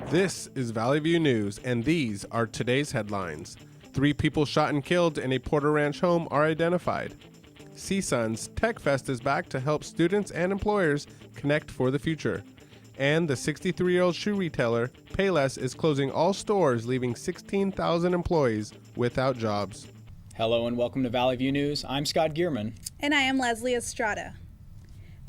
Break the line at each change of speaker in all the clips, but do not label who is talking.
This is Valley View News, and these are today's headlines. 3 people shot and killed in a Porter Ranch home are identified. CSUN's Tech Fest is back to help students and employers connect for the future. And the 63-year-old shoe retailer, Payless, is closing all stores, leaving 16,000 employees without jobs.
Hello and welcome to Valley View News. I'm Scott Gierman.
And I am Leslie Estrada.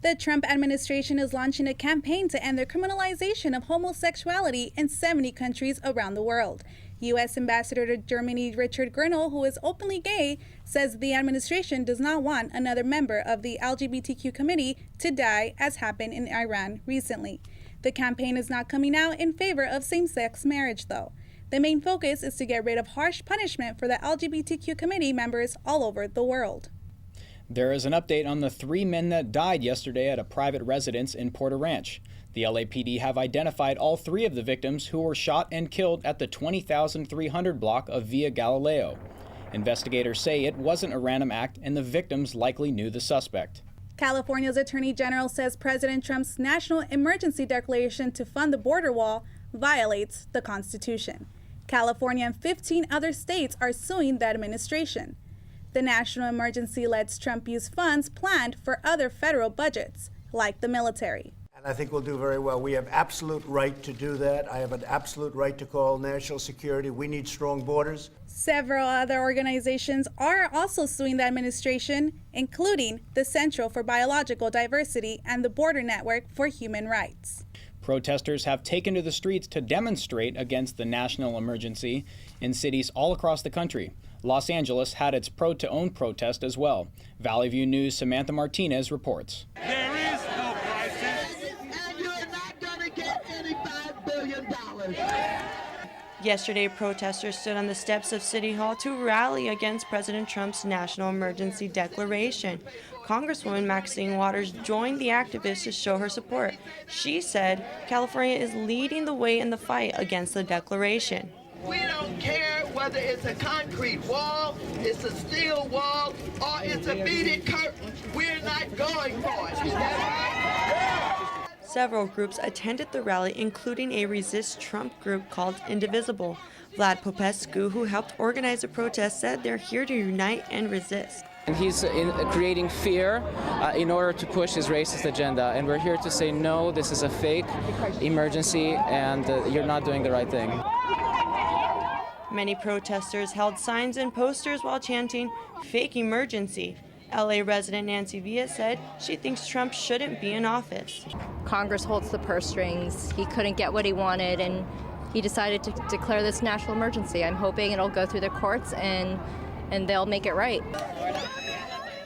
The Trump administration is launching a campaign to end the criminalization of homosexuality in 70 countries around the world. U.S. Ambassador to Germany Richard Grinnell, who is openly gay, says the administration does not want another member of the LGBTQ committee to die, as happened in Iran recently. The campaign is not coming out in favor of same-sex marriage, though. The main focus is to get rid of harsh punishment for the LGBTQ committee members all over the world.
There is an update on the 3 men that died yesterday at a private residence in Porter Ranch. The LAPD have identified all 3 of the victims who were shot and killed at the 20,300 block of Via Galileo. Investigators say it wasn't a random act and the victims likely knew the suspect.
California's Attorney General says President Trump's national emergency declaration to fund the border wall violates the Constitution. California and 15 other states are suing the administration. The national emergency lets Trump use funds planned for other federal budgets, like the military.
And I think we'll do very well. We have absolute right to do that. I have an absolute right to call national security. We need strong borders.
Several other organizations are also suing the administration, including the Center for Biological Diversity and the Border Network for Human Rights.
Protesters have taken to the streets to demonstrate against the national emergency in cities all across the country. Los Angeles had its Pro-to-Own protest as well. Valley View News' Samantha Martinez reports.
There is no crisis, and you're not going to get any $5 billion.
Yesterday, protesters stood on the steps of City Hall to rally against President Trump's national emergency declaration. Congresswoman Maxine Waters joined the activists to show her support. She said California is leading the way in the fight against the declaration.
We don't care whether it's a concrete wall, it's a steel wall, or it's a beaded curtain. We're not going for it.
Several groups attended the rally, including a Resist Trump group called Indivisible. Vlad Popescu, who helped organize the protest, said they're here to unite and resist.
And he's creating fear in order to push his racist agenda. And we're here to say, no, this is a fake emergency, and you're not doing the right thing.
Many protesters held signs and posters while chanting, "Fake emergency." LA resident Nancy Villa said she thinks Trump shouldn't be in office.
Congress holds the purse strings. He couldn't get what he wanted, and he decided to declare this national emergency. I'm hoping it'll go through the courts and they'll make it right.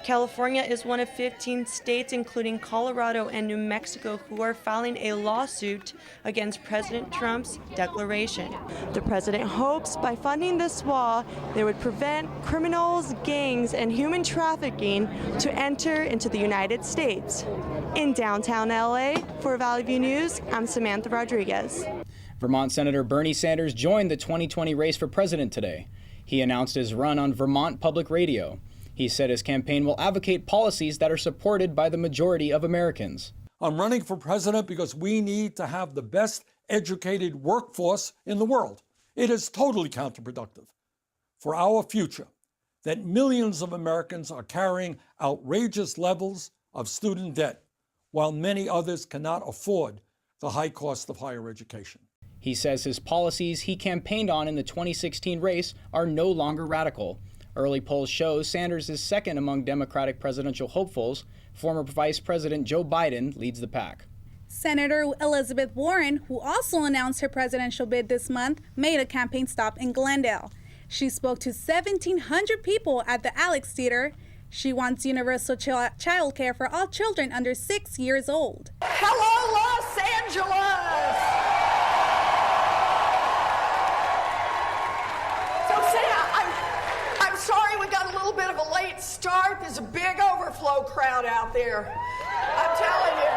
California is one of 15 states, including Colorado and New Mexico, who are filing a lawsuit against President Trump's declaration. The president hopes by funding this wall, they would prevent criminals, gangs, and human trafficking to enter into the United States. In downtown LA, for Valley View News, I'm Samantha Rodriguez.
Vermont Senator Bernie Sanders joined the 2020 race for president today. He announced his run on Vermont Public Radio. He said his campaign will advocate policies that are supported by the majority of Americans.
I'm running for president because we need to have the best educated workforce in the world. It is totally counterproductive for our future that millions of Americans are carrying outrageous levels of student debt, while many others cannot afford the high cost of higher education.
He says his policies he campaigned on in the 2016 race are no longer radical. Early polls show Sanders is second among Democratic presidential hopefuls. Former Vice President Joe Biden leads the pack.
Senator Elizabeth Warren, who also announced her presidential bid this month, made a campaign stop in Glendale. She spoke to 1,700 people at the Alex Theater. She wants universal child care for all children under 6 years old.
Hello, Los Angeles! I'm sorry we got a little bit of a late start. There's a big overflow crowd out there. I'm telling you,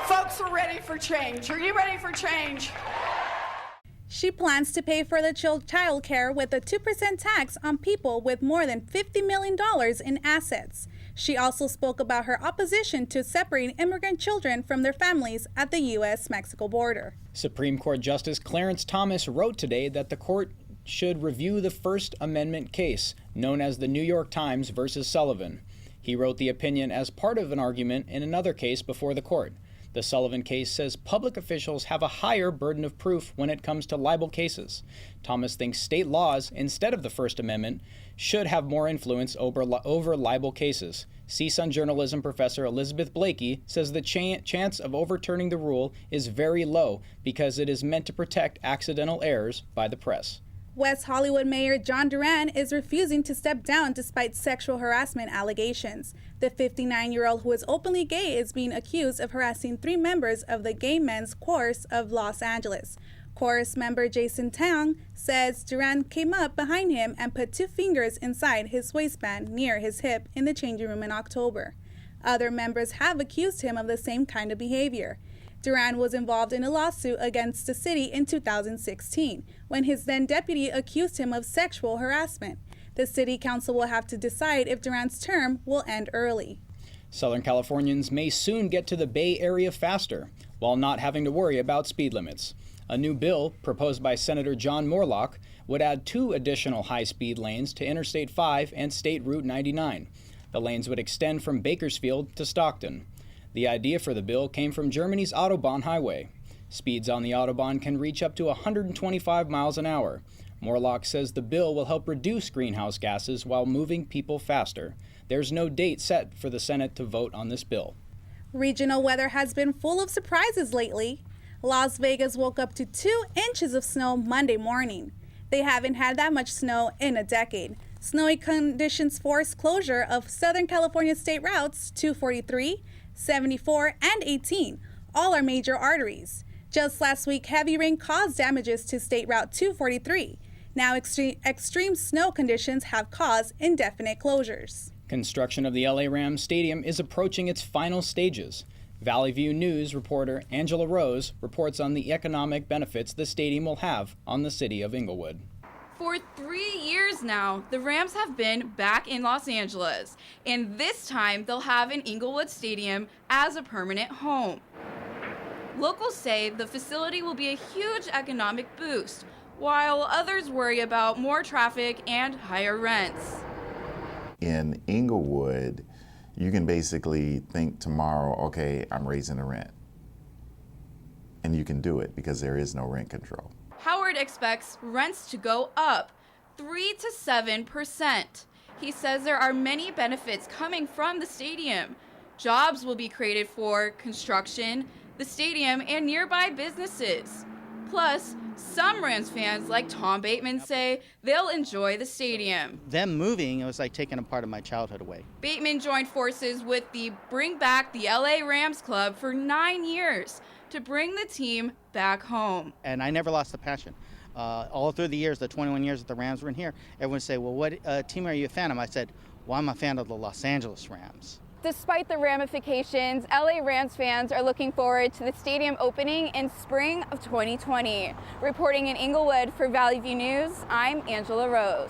folks are ready for change. Are you ready for change?
She plans to pay for the child care with a 2% tax on people with more than $50 million in assets. She also spoke about her opposition to separating immigrant children from their families at the U.S.-Mexico border.
Supreme Court Justice Clarence Thomas wrote today that the court should review the First Amendment case, known as the New York Times versus Sullivan. He wrote the opinion as part of an argument in another case before the court. The Sullivan case says public officials have a higher burden of proof when it comes to libel cases. Thomas thinks state laws, instead of the First Amendment, should have more influence over libel cases. CSUN journalism professor Elizabeth Blakey says the chance of overturning the rule is very low because it is meant to protect accidental errors by the press.
West Hollywood Mayor John Duran is refusing to step down despite sexual harassment allegations. The 59-year-old who is openly gay is being accused of harassing 3 members of the Gay Men's Chorus of Los Angeles. Chorus member Jason Tang says Duran came up behind him and put 2 fingers inside his waistband near his hip in the changing room in October. Other members have accused him of the same kind of behavior. Duran was involved in a lawsuit against the city in 2016 when his then deputy accused him of sexual harassment. The city council will have to decide if Duran's term will end early.
Southern Californians may soon get to the Bay Area faster, while not having to worry about speed limits. A new bill proposed by Senator John Moorlach would add 2 additional high-speed lanes to Interstate 5 and State Route 99. The lanes would extend from Bakersfield to Stockton. The idea for the bill came from Germany's Autobahn highway. Speeds on the Autobahn can reach up to 125 miles an hour. Moorlach says the bill will help reduce greenhouse gases while moving people faster. There's no date set for the Senate to vote on this bill.
Regional weather has been full of surprises lately. Las Vegas woke up to 2 inches of snow Monday morning. They haven't had that much snow in a decade. Snowy conditions forced closure of Southern California state routes 243, 74, and 18. All are major arteries. Just last week, heavy rain caused damages to State Route 243. Now extreme snow conditions have caused indefinite closures.
Construction of the LA Rams Stadium is approaching its final stages. Valley View News reporter Angela Rose reports on the economic benefits the stadium will have on the city of Inglewood.
For 3 years now, the Rams have been back in Los Angeles, and this time they'll have an Inglewood Stadium as a permanent home. Locals say the facility will be a huge economic boost, while others worry about more traffic and higher rents.
In Inglewood, you can basically think tomorrow, okay, I'm raising the rent. And you can do it because there is no rent control.
Howard expects rents to go up 3 to 7%. He says there are many benefits coming from the stadium. Jobs will be created for construction, the stadium, and nearby businesses. Plus, some Rams fans like Tom Bateman say they'll enjoy the stadium.
Them moving, it was like taking a part of my childhood away.
Bateman joined forces with the Bring Back the LA Rams Club for 9 years to bring the team back home.
And I never lost the passion. All through the years, the 21 years that the Rams were in here, everyone would say, well, what team are you a fan of? I said, well, I'm a fan of the Los Angeles Rams.
Despite the ramifications, LA Rams fans are looking forward to the stadium opening in spring of 2020. Reporting in Inglewood for Valley View News, I'm Angela Rose.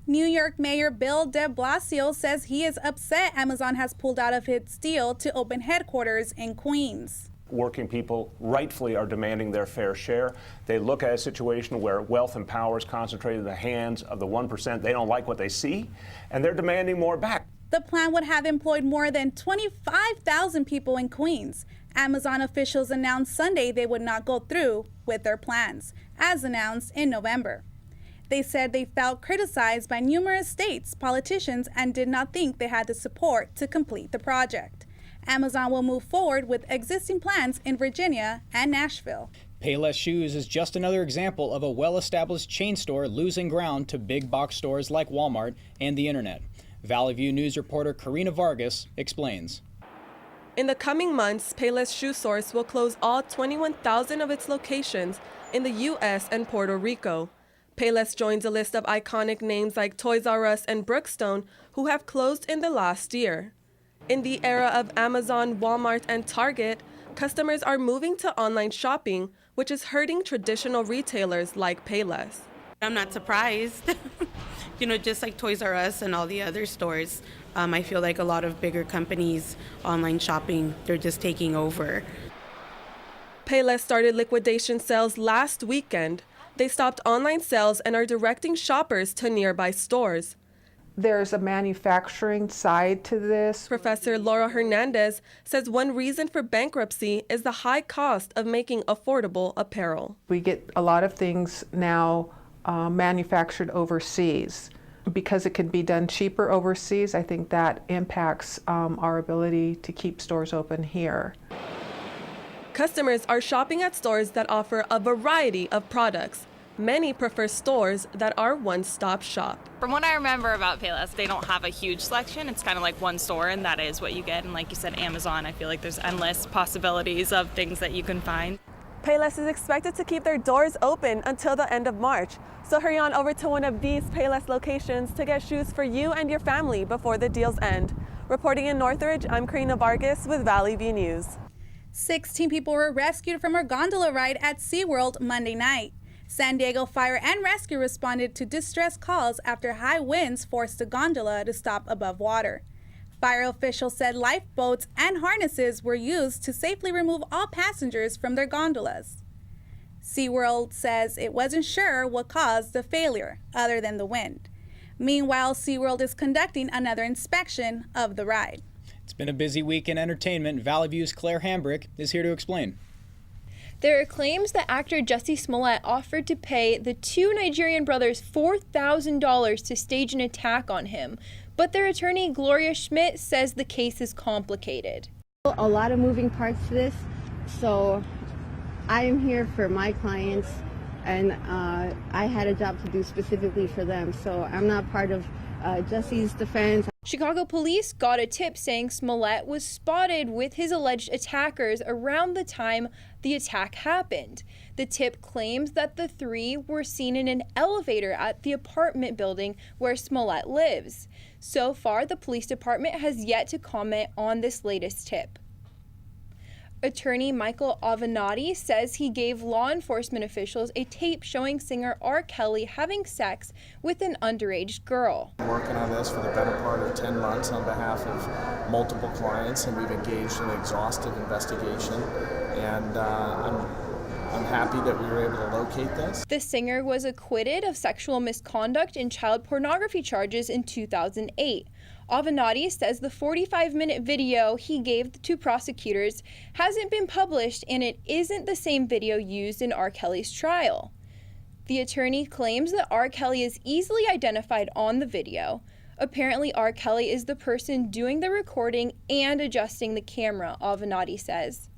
New York Mayor Bill de Blasio says he is upset Amazon has pulled out of its deal to open headquarters in Queens.
Working people rightfully are demanding their fair share. They look at a situation where wealth and power is concentrated in the hands of the 1%. They don't like what they see, and they're demanding more back.
The plan would have employed more than 25,000 people in Queens. Amazon officials announced Sunday they would not go through with their plans, as announced in November. They said they felt criticized by numerous states, politicians, and did not think they had the support to complete the project. Amazon will move forward with existing plans in Virginia and Nashville.
Payless Shoes is just another example of a well-established chain store losing ground to big box stores like Walmart and the internet. Valley View News reporter Karina Vargas explains.
In the coming months, Payless Shoe Source will close all 21,000 of its locations in the U.S. and Puerto Rico. Payless joins a list of iconic names like Toys R Us and Brookstone, who have closed in the last year. In the era of Amazon, Walmart, and Target, customers are moving to online shopping, which is hurting traditional retailers like Payless.
I'm not surprised. just like Toys R Us and all the other stores, I feel like a lot of bigger companies, online shopping, they're just taking over.
Payless started liquidation sales last weekend. They stopped online sales and are directing shoppers to nearby stores.
There's a manufacturing side to this.
Professor Laura Hernandez says one reason for bankruptcy is the high cost of making affordable apparel.
We get a lot of things now manufactured overseas. Because it can be done cheaper overseas, I think that impacts our ability to keep stores open here.
Customers are shopping at stores that offer a variety of products. Many prefer stores that are one-stop shop.
From what I remember about Payless, they don't have a huge selection. It's kind of like one store, and that is what you get. And like you said, Amazon, I feel like there's endless possibilities of things that you can find.
Payless is expected to keep their doors open until the end of March. So hurry on over to one of these Payless locations to get shoes for you and your family before the deals end. Reporting in Northridge, I'm Karina Vargas with Valley View News.
16 people were rescued from a gondola ride at SeaWorld Monday night. San Diego Fire and Rescue responded to distress calls after high winds forced the gondola to stop above water. Fire officials said lifeboats and harnesses were used to safely remove all passengers from their gondolas. SeaWorld says it wasn't sure what caused the failure, other than the wind. Meanwhile, SeaWorld is conducting another inspection of the ride.
It's been a busy week in entertainment. Valley View's Claire Hambrick is here to explain.
There are claims that actor Jussie Smollett offered to pay the two Nigerian brothers $4,000 to stage an attack on him, but their attorney Gloria Schmidt says the case is complicated.
A lot of moving parts to this, so I am here for my clients, and I had a job to do specifically for them, so I'm not part of Jussie's defense.
Chicago police got a tip saying Smollett was spotted with his alleged attackers around the time the attack happened. The tip claims that the three were seen in an elevator at the apartment building where Smollett lives. So far, the police department has yet to comment on this latest tip. Attorney Michael Avenatti says he gave law enforcement officials a tape showing singer R. Kelly having sex with an underage girl.
I'm working on this for the better part of 10 months on behalf of multiple clients, and we've engaged in an exhaustive investigation, and I'm happy that we were able to locate this.
The singer was acquitted of sexual misconduct and child pornography charges in 2008. Avenatti says the 45-minute video he gave to prosecutors hasn't been published, and it isn't the same video used in R. Kelly's trial. The attorney claims that R. Kelly is easily identified on the video. Apparently, R. Kelly is the person doing the recording and adjusting the camera, Avenatti says.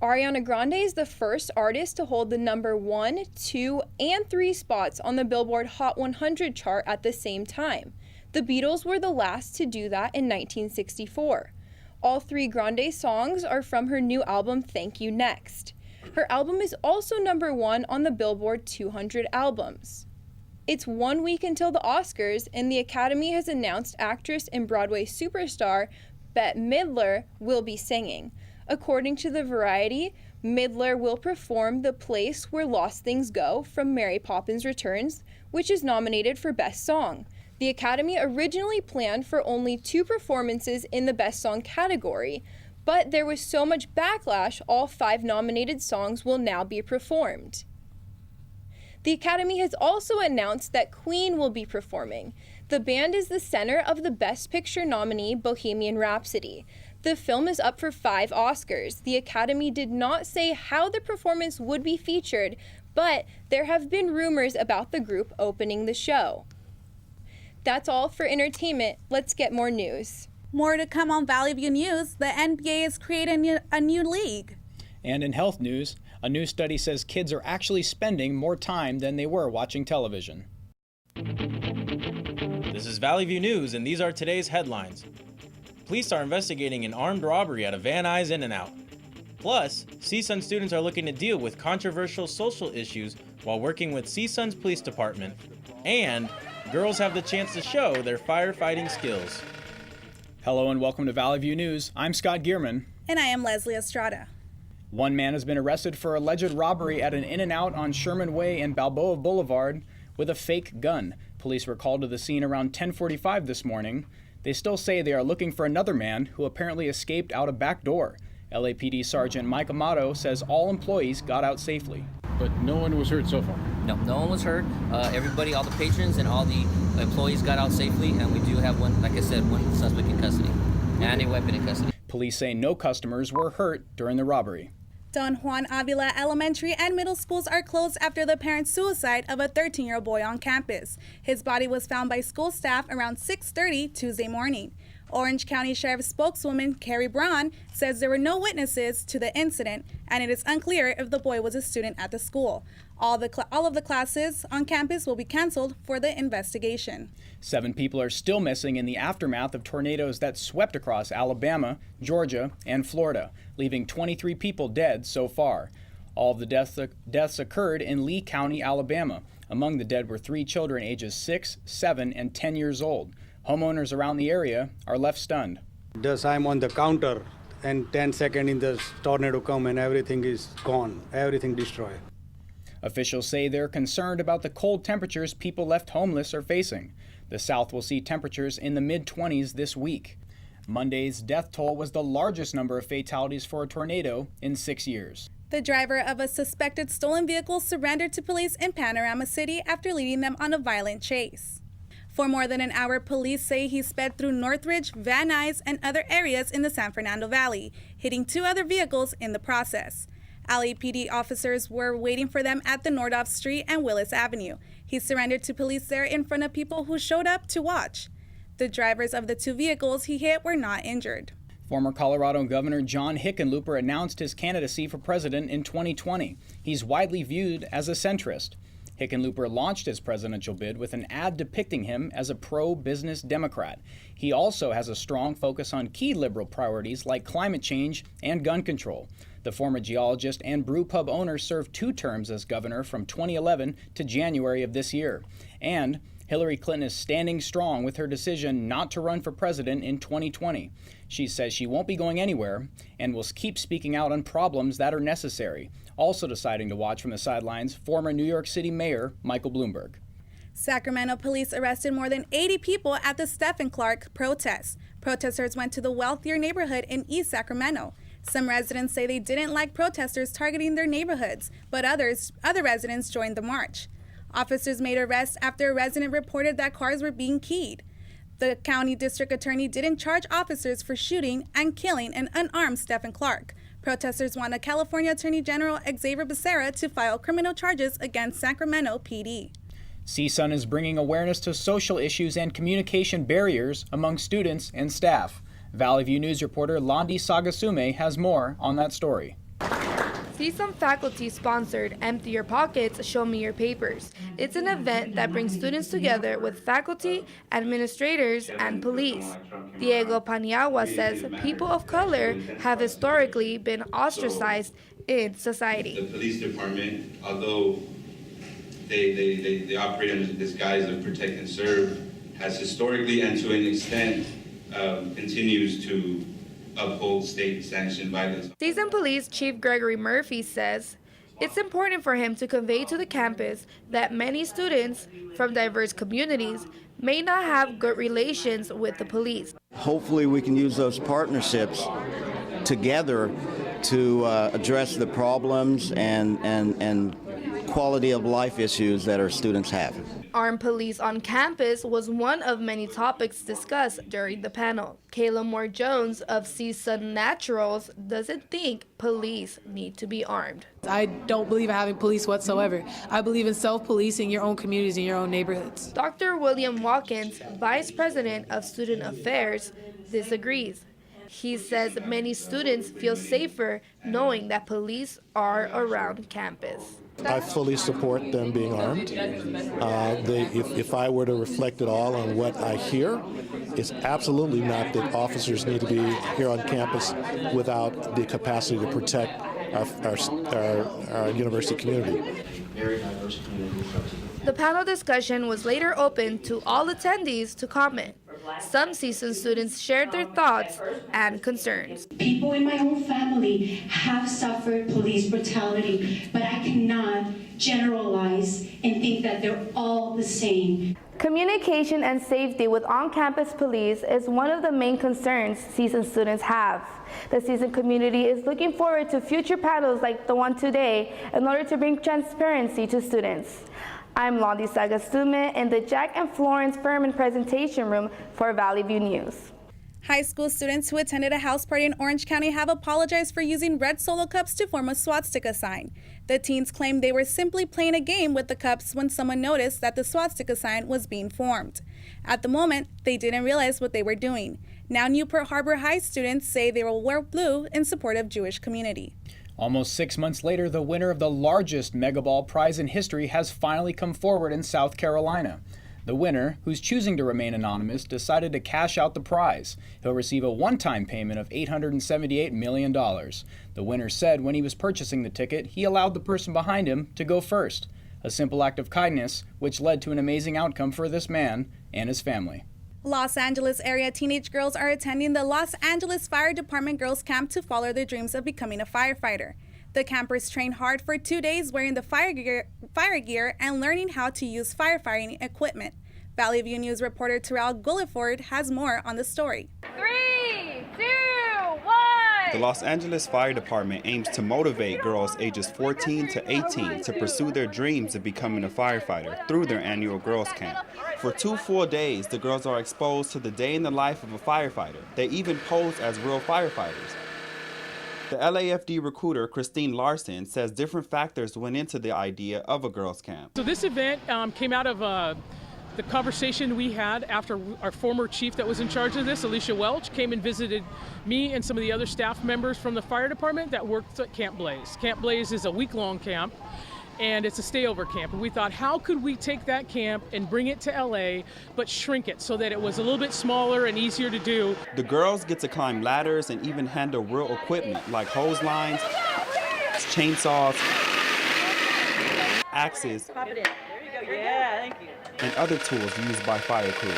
Ariana Grande is the first artist to hold the number 1, 2, and 3 spots on the Billboard Hot 100 chart at the same time. The Beatles were the last to do that in 1964. All 3 Grande songs are from her new album, Thank You Next. Her album is also number 1 on the Billboard 200 albums. It's 1 week until the Oscars, and the Academy has announced actress and Broadway superstar Bette Midler will be singing. According to the Variety, Midler will perform The Place Where Lost Things Go from Mary Poppins Returns, which is nominated for Best Song. The Academy originally planned for only 2 performances in the Best Song category, but there was so much backlash, all 5 nominated songs will now be performed. The Academy has also announced that Queen will be performing. The band is the center of the Best Picture nominee, Bohemian Rhapsody. The film is up for 5 Oscars. The Academy did not say how the performance would be featured, but there have been rumors about the group opening the show. That's all for entertainment. Let's get more news.
More to come on Valley View News. The NBA is creating a new league.
And in health news, a new study says kids are actually spending more time than they were watching television.
This is Valley View News, and these are today's headlines. Police are investigating an armed robbery at a Van Nuys In-N-Out. Plus, CSUN students are looking to deal with controversial social issues while working with CSUN's police department. And girls have the chance to show their firefighting skills.
Hello and welcome to Valley View News. I'm Scott Gierman.
And I am Leslie Estrada.
One man has been arrested for alleged robbery at an In-N-Out on Sherman Way and Balboa Boulevard. with a fake gun. Police were called to the scene around 10:45 this morning. They still say they are looking for another man who apparently escaped out a back door. LAPD Sergeant Mike Amato says all employees got out safely.
But no one was hurt so far?
No one was hurt. Everybody, all the patrons and all the employees got out safely, and we do have one, like I said, one suspect in custody and a weapon in custody.
Police say no customers were hurt during the robbery.
Don Juan Avila Elementary and middle schools are closed after the apparent suicide of a 13-year-old boy on campus. His body was found by school staff around 6:30 Tuesday morning. Orange County Sheriff's spokeswoman Carrie Braun says there were no witnesses to the incident, and it is unclear if the boy was a student at the school. All of the classes on campus will be canceled for the investigation.
7 people are still missing in the aftermath of tornadoes that swept across Alabama, Georgia, and Florida, leaving 23 people dead so far. All of the deaths occurred in Lee County, Alabama. Among the dead were 3 children ages 6, 7, and 10 years old. Homeowners around the area are left stunned.
Just I'm on the counter, and 10 seconds in the tornado come and everything is gone, everything destroyed.
Officials say they're concerned about the cold temperatures people left homeless are facing. The South will see temperatures in the mid-20s this week. Monday's death toll was the largest number of fatalities for a tornado in 6 years.
The driver of a suspected stolen vehicle surrendered to police in Panorama City after leading them on a violent chase. For more than an hour, police say he sped through Northridge, Van Nuys, and other areas in the San Fernando Valley, hitting 2 other vehicles in the process. LAPD officers were waiting for them at the Nordhoff Street and Willis Avenue. He surrendered to police there in front of people who showed up to watch. The drivers of the 2 vehicles he hit were not injured.
Former Colorado Governor John Hickenlooper announced his candidacy for president in 2020. He's widely viewed as a centrist. Hickenlooper launched his presidential bid with an ad depicting him as a pro-business Democrat. He also has a strong focus on key liberal priorities like climate change and gun control. The former geologist and brew pub owner served 2 terms as governor from 2011 to January of this year. And Hillary Clinton is standing strong with her decision not to run for president in 2020. She says she won't be going anywhere and will keep speaking out on problems that are necessary. Also deciding to watch from the sidelines, former New York City Mayor Michael Bloomberg.
Sacramento police arrested more than 80 people at the Stephen Clark protest. Protesters went to the wealthier neighborhood in East Sacramento. Some residents say they didn't like protesters targeting their neighborhoods, but other residents joined the march. Officers made arrests after a resident reported that cars were being keyed. The county district attorney didn't charge officers for shooting and killing an unarmed Stephen Clark. Protesters want a California Attorney General Xavier Becerra to file criminal charges against Sacramento PD.
CSUN is bringing awareness to social issues and communication barriers among students and staff. Valley View News reporter Londi Sagasume has more on that story.
CSUN faculty-sponsored Empty Your Pockets, Show Me Your Papers. It's an event that brings students together with faculty, administrators, and police. Diego Paniagua says people of color have historically been ostracized in society.
The police department, although they operate under the disguise of protect and serve, has historically and to an extent continues to uphold state-sanctioned violence.
CSUN Police Chief Gregory Murphy says it's important for him to convey to the campus that many students from diverse communities may not have good relations with the police.
Hopefully we can use those partnerships together to address the problems and quality of life issues that our students have.
Armed police on campus was one of many topics discussed during the panel. Kayla Moore-Jones of CSUN Naturals doesn't think police need to be armed.
I don't believe in having police whatsoever. I believe in self-policing your own communities and your own neighborhoods.
Dr. William Watkins, Vice President of Student Affairs, disagrees. He says many students feel safer knowing that police are around campus.
I fully support them being armed. If I were to reflect it all on what I hear, it's absolutely not that officers need to be here on campus without the capacity to protect our university community.
The panel discussion was later open to all attendees to comment. Some seasoned students shared their thoughts and concerns.
People in my own family have suffered police brutality, but I cannot generalize and think that they're all the same.
Communication and safety with on-campus police is one of the main concerns seasoned students have. The seasoned community is looking forward to future paddles like the one today in order to bring transparency to students. I'm Londi Sagastume in the Jack and Florence Furman presentation room for Valley View News.
High school students who attended a house party in Orange County have apologized for using red Solo cups to form a swastika sign. The teens claimed they were simply playing a game with the cups when someone noticed that the swastika sign was being formed. At the moment, they didn't realize what they were doing. Now Newport Harbor High students say they will wear blue in support of Jewish community.
Almost 6 months later, the winner of the largest Mega Ball prize in history has finally come forward in South Carolina. The winner, who's choosing to remain anonymous, decided to cash out the prize. He'll receive a one-time payment of $878 million. The winner said when he was purchasing the ticket, he allowed the person behind him to go first. A simple act of kindness, which led to an amazing outcome for this man and his family.
Los Angeles area teenage girls are attending the Los Angeles Fire Department Girls Camp to follow their dreams of becoming a firefighter. The campers train hard for 2 days wearing the fire gear and learning how to use firefighting equipment. Valley View News reporter Terrell Gulliford has more on the story.
3, 2, 1.
The Los Angeles Fire Department aims to motivate girls ages 14 to 18 to pursue their dreams of becoming a firefighter through their annual Girls Camp. For 2 full days, the girls are exposed to the day in the life of a firefighter. They even pose as real firefighters. The LAFD recruiter, Christine Larson, says different factors went into the idea of a girls' camp.
So this event came out of the conversation we had after our former chief that was in charge of this, Alicia Welch, came and visited me and some of the other staff members from the fire department that worked at Camp Blaze. Camp Blaze is a week-long camp, and it's a stayover camp. And we thought, how could we take that camp and bring it to LA, but shrink it so that it was a little bit smaller and easier to do.
The girls get to climb ladders and even handle real equipment like hose lines, chainsaws, axes,
Pop it in. There you go. Yeah, thank you.
and other tools used by fire crews.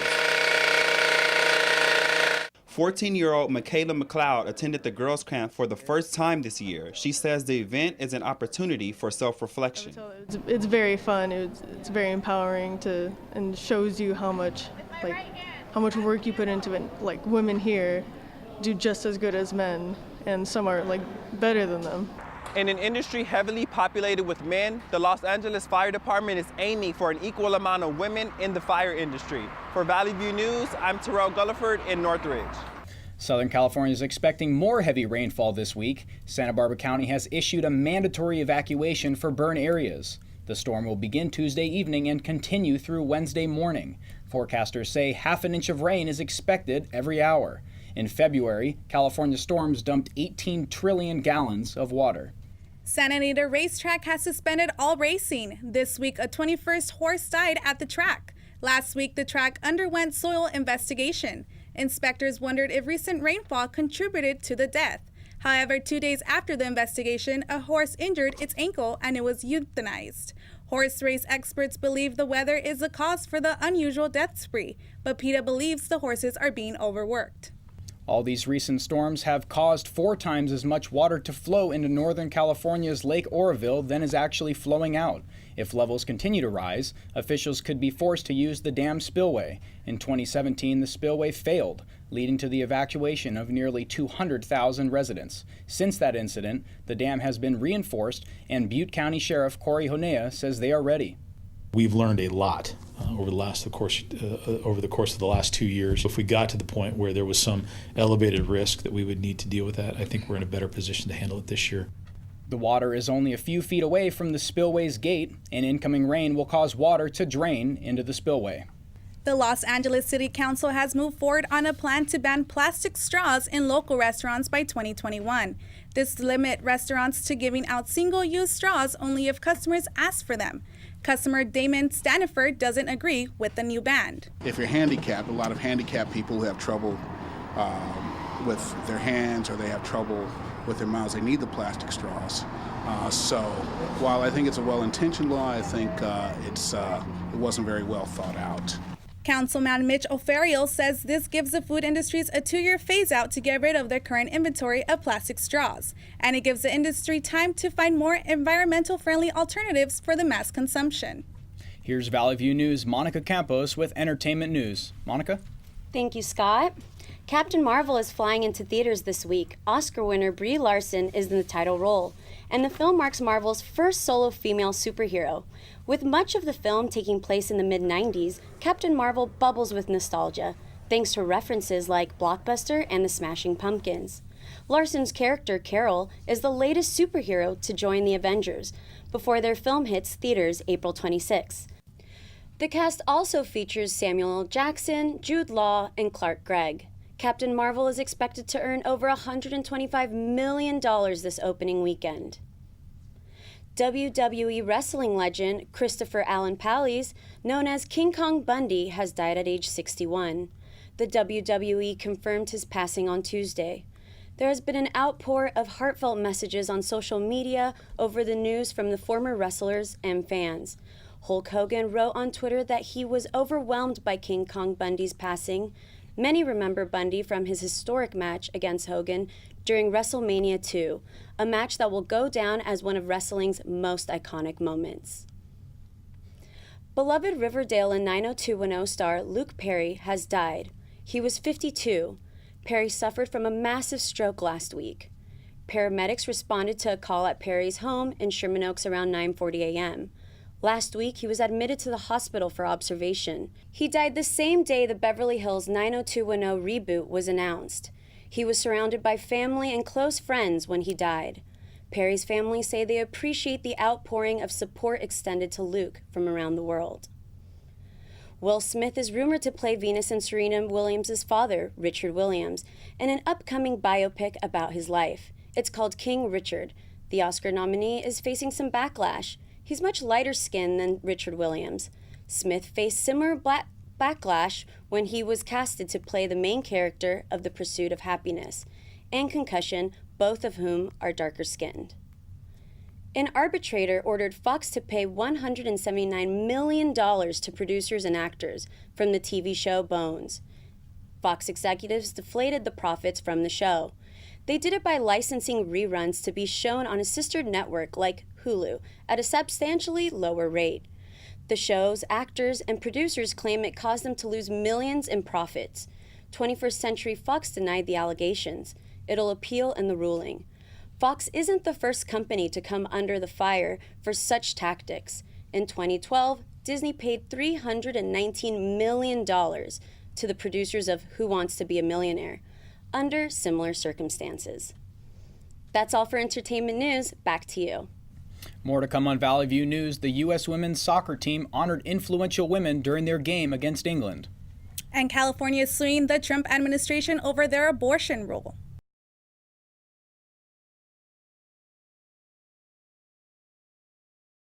14-year-old Michaela McLeod attended the girls' camp for the first time this year. She says the event is an opportunity for self-reflection.
It's very fun. It's very empowering and shows you how much work you put into it. Like, women here do just as good as men, and some are better than them.
In an industry heavily populated with men, the Los Angeles Fire Department is aiming for an equal amount of women in the fire industry. For Valley View News, I'm Terrell Gulliford in Northridge.
Southern California is expecting more heavy rainfall this week. Santa Barbara County has issued a mandatory evacuation for burn areas. The storm will begin Tuesday evening and continue through Wednesday morning. Forecasters say half an inch of rain is expected every hour. In February, California storms dumped 18 trillion gallons of water.
Santa Anita Racetrack has suspended all racing. This week, a 21st horse died at the track. Last week, the track underwent soil investigation. Inspectors wondered if recent rainfall contributed to the death. However, 2 days after the investigation, a horse injured its ankle and it was euthanized. Horse race experts believe the weather is the cause for the unusual death spree, but PETA believes the horses are being overworked.
All these recent storms have caused 4 times as much water to flow into Northern California's Lake Oroville than is actually flowing out. If levels continue to rise, officials could be forced to use the dam spillway. In 2017, the spillway failed, leading to the evacuation of nearly 200,000 residents. Since that incident, the dam has been reinforced, and Butte County Sheriff Corey Honea says they are ready.
We've learned a lot over the course of the last 2 years. If we got to the point where there was some elevated risk that we would need to deal with that, I think we're in a better position to handle it this year.
The water is only a few feet away from the spillway's gate, and incoming rain will cause water to drain into the spillway.
The Los Angeles City Council has moved forward on a plan to ban plastic straws in local restaurants by 2021. This limits restaurants to giving out single-use straws only if customers ask for them. Customer Damon Staniford doesn't agree with the new ban.
If you're handicapped, a lot of handicapped people who have trouble with their hands or they have trouble with their mouths, they need the plastic straws. So while I think it's a well-intentioned law, I think it wasn't very well thought out.
Councilman Mitch O'Farrill says this gives the food industries a 2-year phase-out to get rid of their current inventory of plastic straws, and it gives the industry time to find more environmental-friendly alternatives for the mass consumption.
Here's Valley View News' Monica Campos with entertainment news. Monica?
Thank you, Scott. Captain Marvel is flying into theaters this week. Oscar winner Brie Larson is in the title role, and the film marks Marvel's first solo female superhero. With much of the film taking place in the mid-90s, Captain Marvel bubbles with nostalgia, thanks to references like Blockbuster and the Smashing Pumpkins. Larson's character, Carol, is the latest superhero to join the Avengers, before their film hits theaters April 26. The cast also features Samuel L. Jackson, Jude Law, and Clark Gregg. Captain Marvel is expected to earn over $125 million this opening weekend. WWE wrestling legend Christopher Allen Pallies, known as King Kong Bundy, has died at age 61. The WWE confirmed his passing on Tuesday. There has been an outpour of heartfelt messages on social media over the news from the former wrestlers and fans. Hulk Hogan wrote on Twitter that he was overwhelmed by King Kong Bundy's passing. Many remember Bundy from his historic match against Hogan during WrestleMania 2, a match that will go down as one of wrestling's most iconic moments. Beloved Riverdale and 90210 star Luke Perry has died. He was 52. Perry suffered from a massive stroke last week. Paramedics responded to a call at Perry's home in Sherman Oaks around 9:40 a.m. Last week, he was admitted to the hospital for observation. He died the same day the Beverly Hills 90210 reboot was announced. He was surrounded by family and close friends when he died. Perry's family say they appreciate the outpouring of support extended to Luke from around the world. Will Smith is rumored to play Venus and Serena Williams' father, Richard Williams, in an upcoming biopic about his life. It's called King Richard. The Oscar nominee is facing some backlash. He's much lighter skinned than Richard Williams. Smith faced similar backlash when he was casted to play the main character of The Pursuit of Happiness, and Concussion, both of whom are darker skinned. An arbitrator ordered Fox to pay $179 million to producers and actors from the TV show Bones. Fox executives deflated the profits from the show. They did it by licensing reruns to be shown on a sister network like Hulu at a substantially lower rate. The show's actors and producers claim it caused them to lose millions in profits. 21st Century Fox denied the allegations. It'll appeal in the ruling. Fox isn't the first company to come under the fire for such tactics. In 2012, Disney paid $319 million to the producers of Who Wants to Be a Millionaire, under similar circumstances. That's all for entertainment news. Back to you.
More to come on Valley View News. The U.S. women's soccer team honored influential women during their game against England.
And California is suing the Trump administration over their abortion rule.